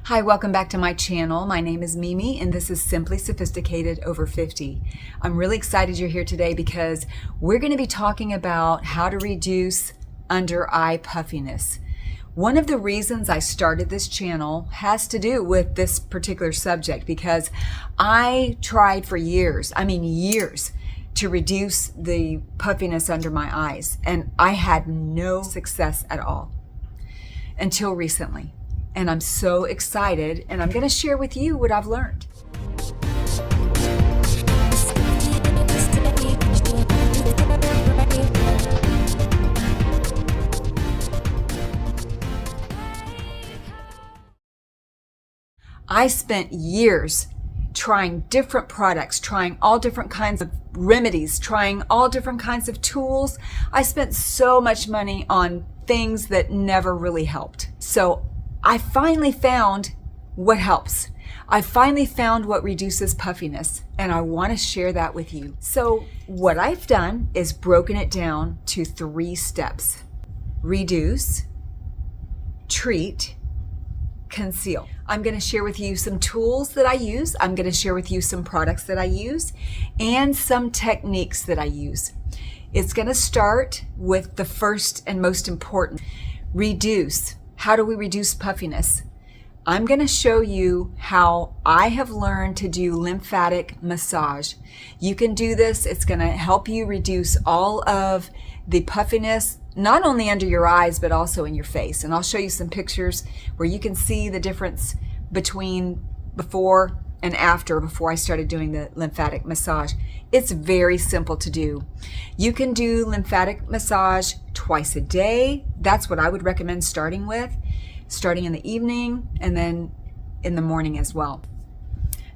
Hi, welcome back to my channel. My name is Mimi and this is Simply Sophisticated Over 50. I'm really excited you're here today because we're going to be talking about how to reduce under eye puffiness. One of the reasons I started this channel has to do with this particular subject because I tried for years, years, to reduce the puffiness under my eyes, and I had no success at all until recently. And I'm so excited, and I'm going to share with you what I've learned. I spent years trying different products, trying all different kinds of remedies, trying all different kinds of tools. I spent so much money on things that never really helped. So I finally found what helps. I finally found what reduces puffiness, and I want to share that with you. So what I've done is broken it down to 3 steps: reduce, treat, conceal. I'm going to share with you some tools that I use. I'm going to share with you some products that I use and some techniques that I use. It's going to start with the first and most important: reduce. How do we reduce puffiness? I'm going to show you how I have learned to do lymphatic massage. You can do this. It's going to help you reduce all of the puffiness, not only under your eyes, but also in your face. And I'll show you some pictures where you can see the difference between before and after, before I started doing the lymphatic massage. It's very simple to do. You can do lymphatic massage twice a day. That's what I would recommend starting with, starting in the evening and then in the morning as well.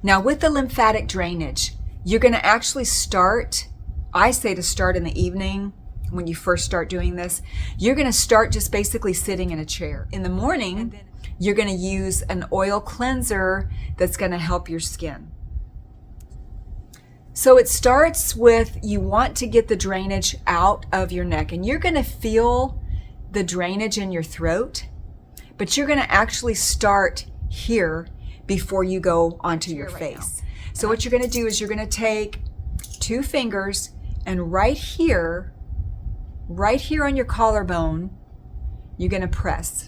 Now with the lymphatic drainage, you're going to actually start, I say to start in the evening. When you first start doing this, you're going to start just basically sitting in a chair. In the morning, you're going to use an oil cleanser that's going to help your skin. So it starts with, you want to get the drainage out of your neck, and you're going to feel the drainage in your throat, but you're going to actually start here before you go onto your face. So what you're going to do is you're going to take 2 fingers and right here on your collarbone, you're going to press.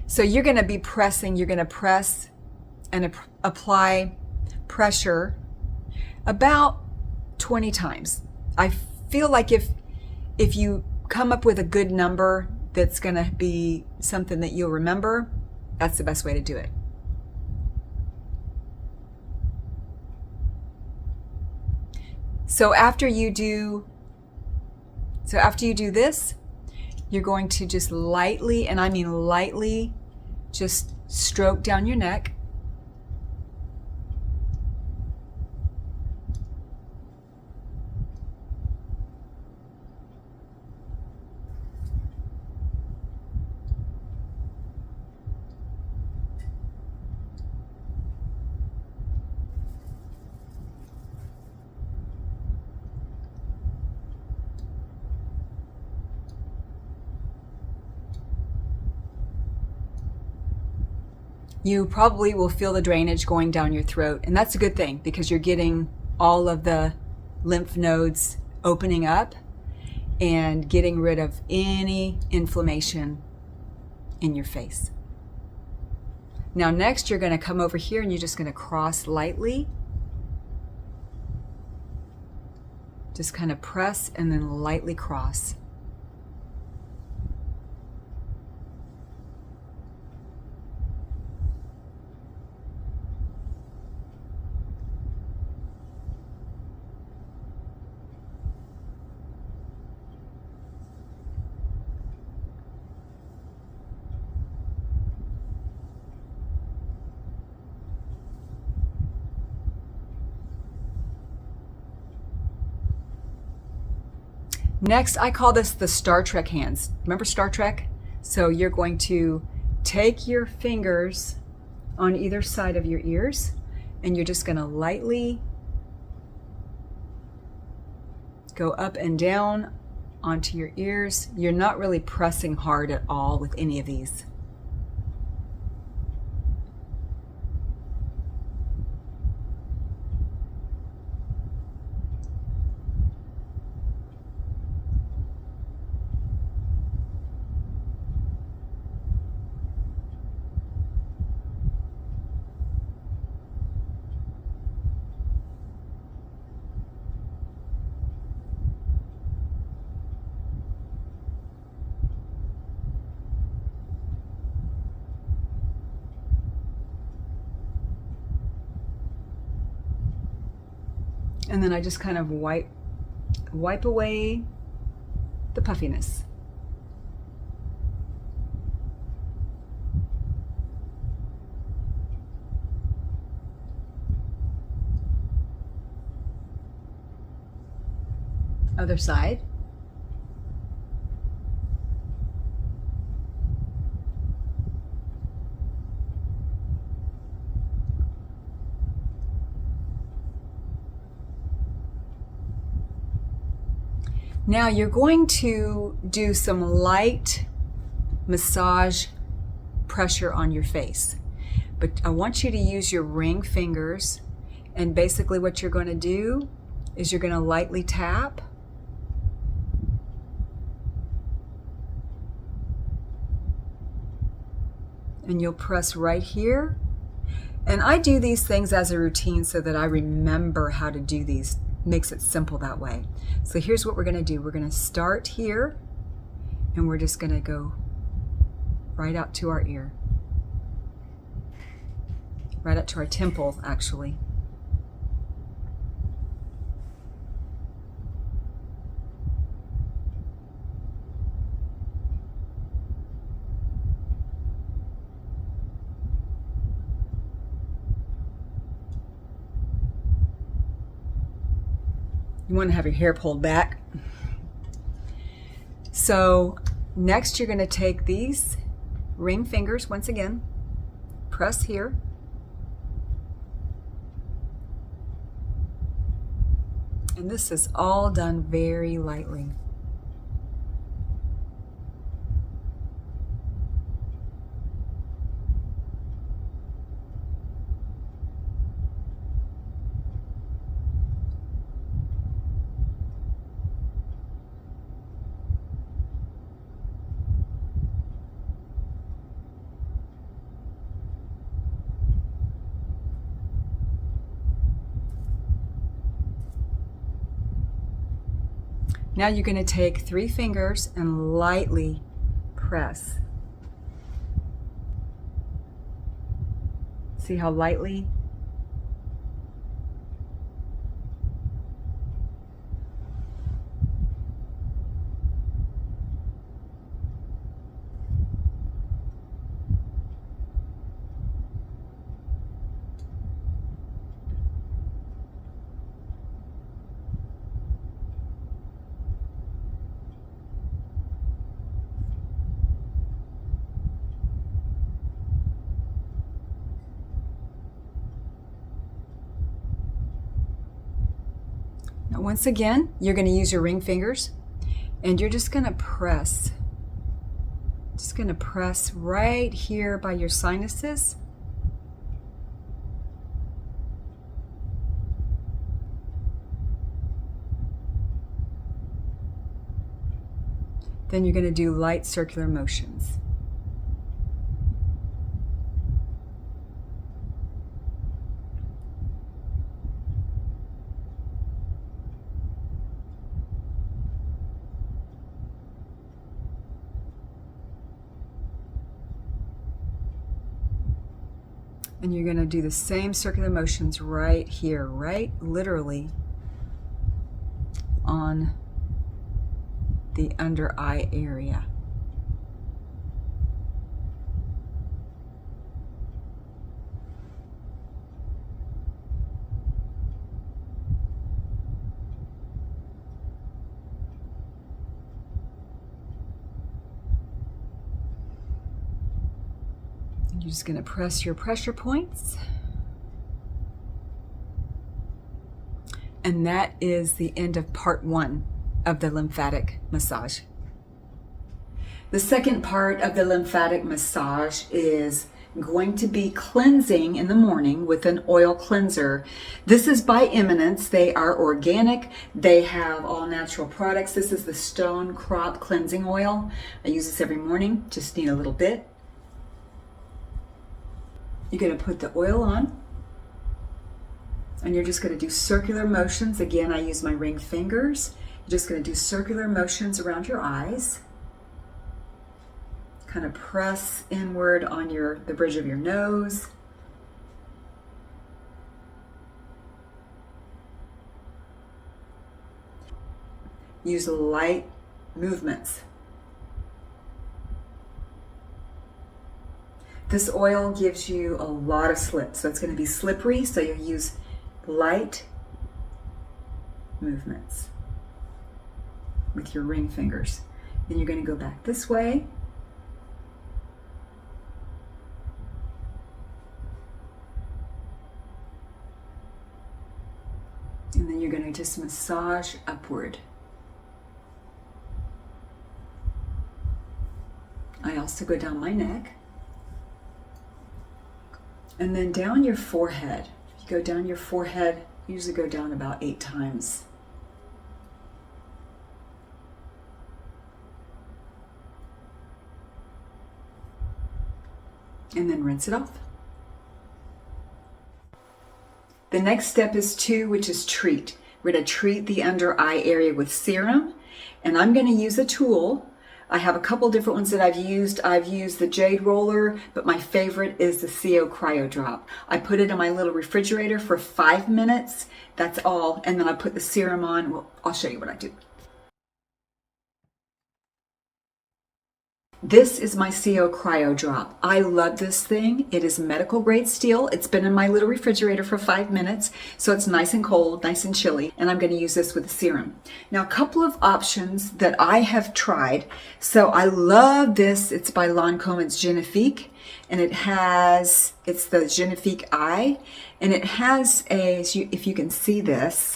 So you're going to be pressing, you're going to press and apply pressure about 20 times. I feel like if you come up with a good number that's going to be something that you'll remember, that's the best way to do it. So after you do this, you're going to just lightly, and I mean lightly, just stroke down your neck. You probably will feel the drainage going down your throat, and that's a good thing because you're getting all of the lymph nodes opening up and getting rid of any inflammation in your face. Now next, you're going to come over here and you're just going to cross lightly. Just kind of press and then lightly cross. Next, I call this the Star Trek hands. Remember Star Trek? So you're going to take your fingers on either side of your ears, and you're just going to lightly go up and down onto your ears. You're not really pressing hard at all with any of these. And then I just kind of wipe away the puffiness. Other side. Now you're going to do some light massage pressure on your face. But I want you to use your ring fingers, and basically what you're going to do is you're going to lightly tap. And you'll press right here. And I do these things as a routine so that I remember how to do these. Makes it simple that way. So here's what we're going to do. We're going to start here, and we're just going to go right out to our ear. Right up to our temple, actually. You want to have your hair pulled back. So next you're going to take these ring fingers once again, press here, and this is all done very lightly. Now you're going to take 3 fingers and lightly press. See how lightly? Now once again, you're going to use your ring fingers, and you're just going to press. Just going to press right here by your sinuses. Then you're going to do light circular motions. And you're going to do the same circular motions right here, right literally on the under eye area. You're just going to press your pressure points. And that is the end of part 1 of the lymphatic massage. The second part of the lymphatic massage is going to be cleansing in the morning with an oil cleanser. This is by Eminence. They are organic. They have all natural products. This is the Stone Crop Cleansing Oil. I use this every morning. Just need a little bit. You're going to put the oil on, and you're just going to do circular motions. Again, I use my ring fingers. You're just going to do circular motions around your eyes. Kind of press inward on the bridge of your nose. Use light movements. This oil gives you a lot of slip, so it's going to be slippery, so you use light movements with your ring fingers. Then you're going to go back this way. And then you're going to just massage upward. I also go down my neck. And then down your forehead. If you go down your forehead, you usually go down about 8 times. And then rinse it off. The next step is 2, which is treat. We're going to treat the under eye area with serum, and I'm going to use a tool. I have a couple different ones that I've used. I've used the Jade Roller, but my favorite is the CO Cryo Drop. I put it in my little refrigerator for 5 minutes. That's all. And then I put the serum on. Well, I'll show you what I do. This is my CO Cryo Drop. I love this thing. It is medical grade steel. It's been in my little refrigerator for 5 minutes, so it's nice and cold, nice and chilly, and I'm going to use this with the serum. Now, a couple of options that I have tried. So I love this. It's by Lancome. It's Genifique, and it's the Genifique Eye, and it has if you can see this,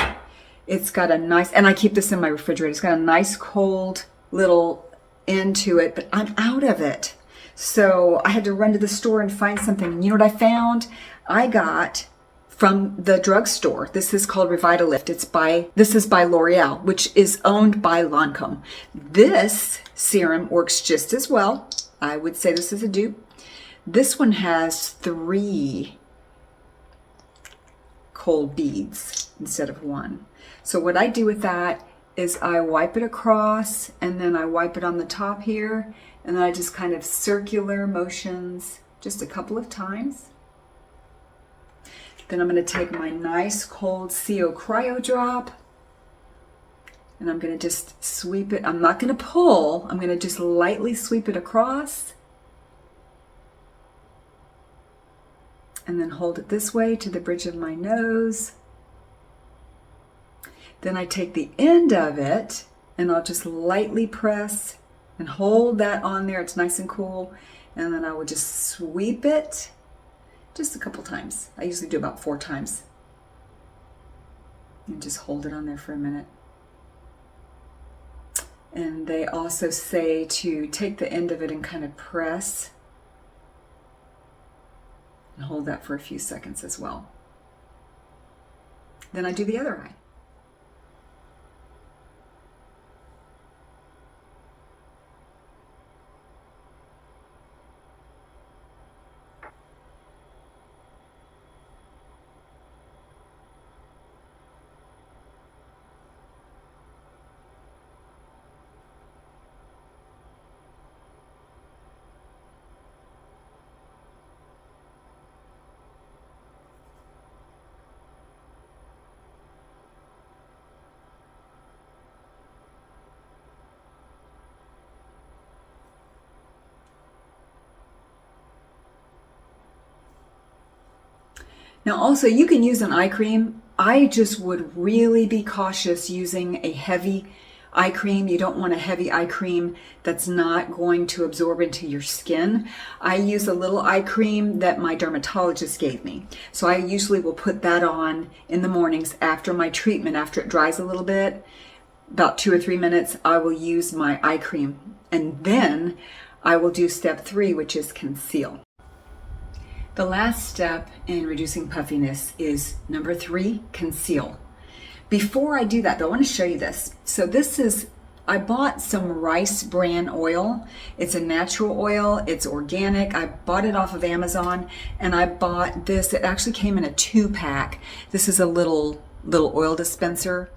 it's got a nice, and I keep this in my refrigerator. It's got a nice cold little into it, but I'm out of it. So I had to run to the store and find something. And you know what I found? I got from the drugstore. This is called Revitalift. This is by L'Oreal, which is owned by Lancome. This serum works just as well. I would say this is a dupe. This one has 3 cold beads instead of 1. So what I do with that is I wipe it across, and then I wipe it on the top here, and then I just kind of circular motions just a couple of times. Then I'm going to take my nice cold CO Cryo Drop, and I'm going to just sweep it. I'm not going to pull. I'm going to just lightly sweep it across, and then hold it this way to the bridge of my nose. Then I take the end of it and I'll just lightly press and hold that on there. It's nice and cool. And then I will just sweep it just a couple times. I usually do about 4 times. And just hold it on there for a minute. And they also say to take the end of it and kind of press and hold that for a few seconds as well. Then I do the other eye. Now also, you can use an eye cream. I just would really be cautious using a heavy eye cream. You don't want a heavy eye cream that's not going to absorb into your skin. I use a little eye cream that my dermatologist gave me. So I usually will put that on in the mornings after my treatment, after it dries a little bit. About 2 or 3 minutes, I will use my eye cream. And then I will do step 3, which is conceal. The last step in reducing puffiness is number 3, conceal. Before I do that, though, I want to show you this. So I bought some rice bran oil. It's a natural oil. It's organic. I bought it off of Amazon, and I bought this. It actually came in a 2-pack. This is a little oil dispenser.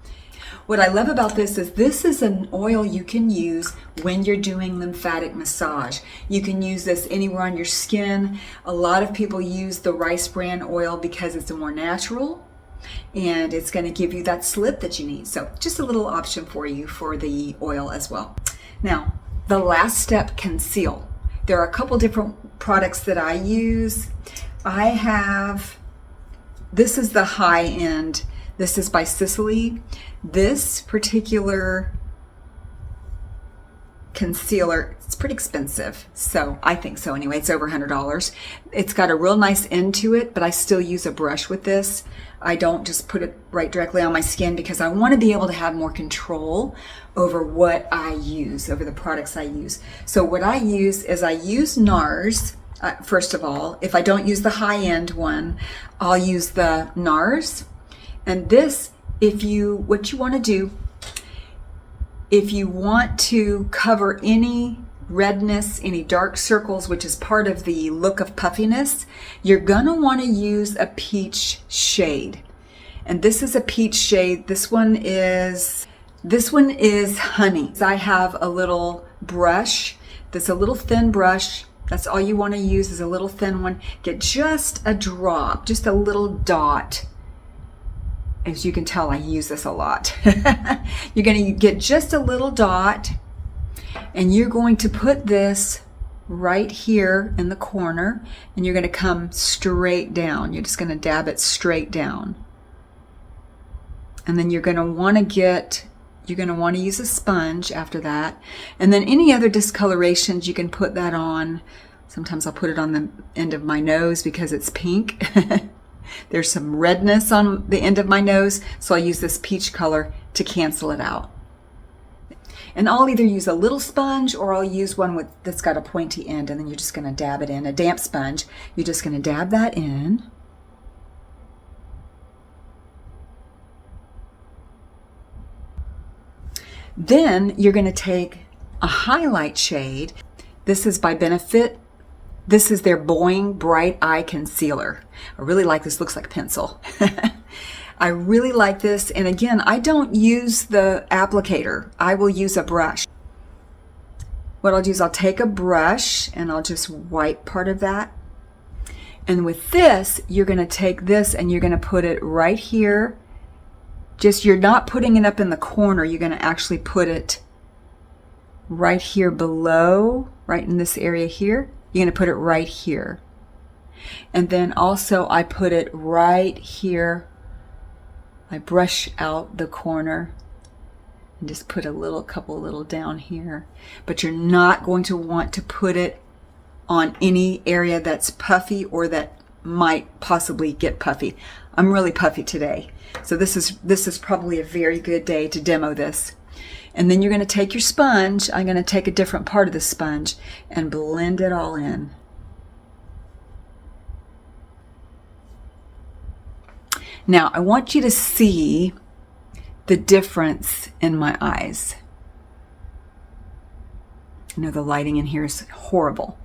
What I love about this is an oil you can use when you're doing lymphatic massage. You can use this anywhere on your skin. A lot of people use the rice bran oil because it's more natural, and it's going to give you that slip that you need. So just a little option for you for the oil as well. Now, the last step, conceal. There are a couple different products that I use. This is the high end. This is by Sicily. This particular concealer, it's pretty expensive. So I think so anyway, it's over $100. It's got a real nice end to it, but I still use a brush with this. I don't just put it right directly on my skin because I want to be able to have more control over what I use, over the products I use. So what I use is I use NARS. First of all, if I don't use the high-end one, I'll use the NARS. And this, what you want to do, if you want to cover any redness, any dark circles, which is part of the look of puffiness, you're going to want to use a peach shade. And this is a peach shade. This one is honey. I have a little brush. That's a little thin brush. That's all you want to use is a little thin one. Get just a drop, just a little dot. As you can tell, I use this a lot. You're going to get just a little dot, and you're going to put this right here in the corner, and you're going to come straight down. You're just going to dab it straight down. And then you're going to want to use a sponge after that. And then any other discolorations, you can put that on. Sometimes I'll put it on the end of my nose because it's pink. There's some redness on the end of my nose, so I'll use this peach color to cancel it out. And I'll either use a little sponge or I'll use one that's got a pointy end, and then you're just going to dab it in. A damp sponge, you're just going to dab that in. Then you're going to take a highlight shade. This is by Benefit. This is their Boing Bright Eye Concealer. I really like this. Looks like pencil. I really like this. And again, I don't use the applicator. I will use a brush. What I'll do is I'll take a brush and I'll just wipe part of that. And with this, you're going to take this and you're going to put it right here. You're not putting it up in the corner. You're going to actually put it right here below, right in this area here. You're going to put it right here. And then also I put it right here. I brush out the corner and just put a couple little down here. But you're not going to want to put it on any area that's puffy or that might possibly get puffy. I'm really puffy today. So this is probably a very good day to demo this. And then you're going to take your sponge. I'm going to take a different part of the sponge and blend it all in. Now, I want you to see the difference in my eyes. I know the lighting in here is horrible.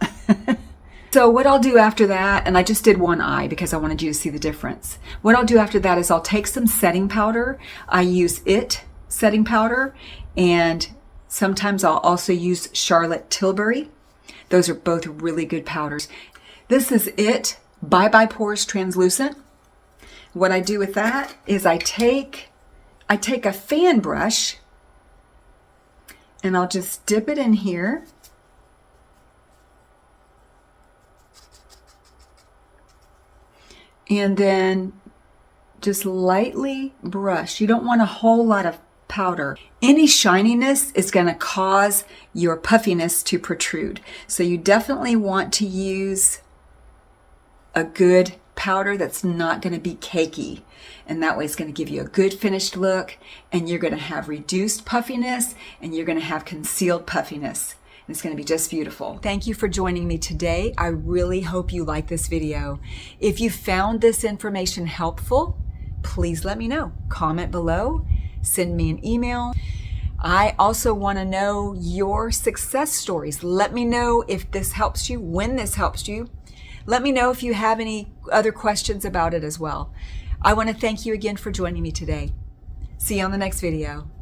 So what I'll do after that, and I just did one eye because I wanted you to see the difference. What I'll do after that is I'll take some setting powder. I use IT setting powder, and sometimes I'll also use Charlotte Tilbury. Those are both really good powders. This is IT Bye Bye Pores Translucent. What I do with that is I take a fan brush and I'll just dip it in here. And then just lightly brush. You don't want a whole lot of powder. Any shininess is going to cause your puffiness to protrude. So you definitely want to use a good powder that's not going to be cakey. And that way it's going to give you a good finished look, and you're going to have reduced puffiness, and you're going to have concealed puffiness. It's going to be just beautiful. Thank you for joining me today. I really hope you like this video. If you found this information helpful, please let me know. Comment below, send me an email. I also want to know your success stories. Let me know if this helps you, when this helps you. Let me know if you have any other questions about it as well. I want to thank you again for joining me today. See you on the next video.